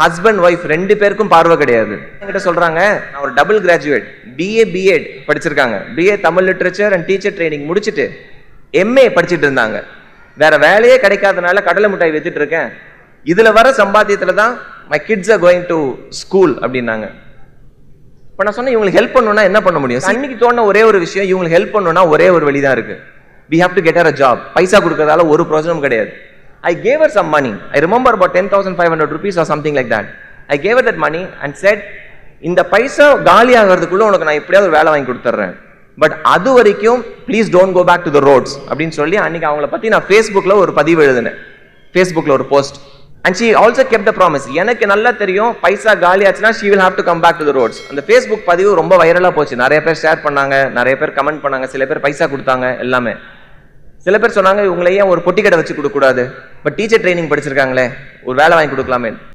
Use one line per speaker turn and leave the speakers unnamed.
Husband wife ரெண்டு பேருக்கும் பார்வை கிடையாது. என்கிட்ட சொல்றாங்க, நான் ஒரு டபுள் கிராஜுவேட், பிஏ பிஎட் படிச்சிருக்காங்க, பிஏ Tamil literature and teacher training முடிச்சுட்டு எம்ஏ படிச்சுட்டு இருந்தாங்க. வேற வேலையே கிடைக்காதனால கடலை மிட்டாய் வித்துட்டு இருக்கேன், இதுல வர சம்பாத்தியத்துல தான் my kids are going to school அப்படின்னாங்க. இப்ப நான் சொன்னேன், இவங்களுக்கு ஹெல்ப் பண்ணணும்னா என்ன பண்ண முடியும்? அன்னைக்கு தோணுன ஒரே ஒரு விஷயம், இவங்களுக்கு ஹெல்ப் பண்ணணும்னா ஒரே ஒரு வழிதான் இருக்கு. we have to get her a job. பைசா கொடுக்கறதால ஒரு பிரயோஜனம் கிடையாது. I gave her some money. I remember about 10,500 rupees or something like that. I gave her that money and said, இந்த பைசா காலி ஆகிறதுக்குள்ள உனக்கு நான் எப்படியாவது வேலை வாங்கி கொடுத்துட்றேன், பட் அது வரைக்கும் please don't go back to the roads அப்படின்னு சொல்லி அன்னைக்கு அவங்கள பத்தி நான் ஃபேஸ்புக்ல ஒரு பதிவு எழுதினேன், ஃபேஸ்புக்ல ஒரு post. And she also kept the promise. எனக்கு நல்லா தெரியும் பைசா காலி ஆச்சுன்னா she will have to come back to the roads. அந்த ஃபேஸ்புக் பதிவு ரொம்ப வைரலா போச்சு, நிறைய பேர் ஷேர் பண்ணாங்க, நிறைய பேர் கமெண்ட் பண்ணாங்க, சில பேர் பைசா கொடுத்தாங்க எல்லாமே. சில பேர் சொன்னாங்க, இவங்களை ஏன் ஒரு பொட்டி கடை வச்சு கொடுக்க கூடாது, பட் டீச்சர் ட்ரைனிங் படிச்சிருக்காங்களே ஒரு வேலை வாங்கி கொடுக்கலாமே.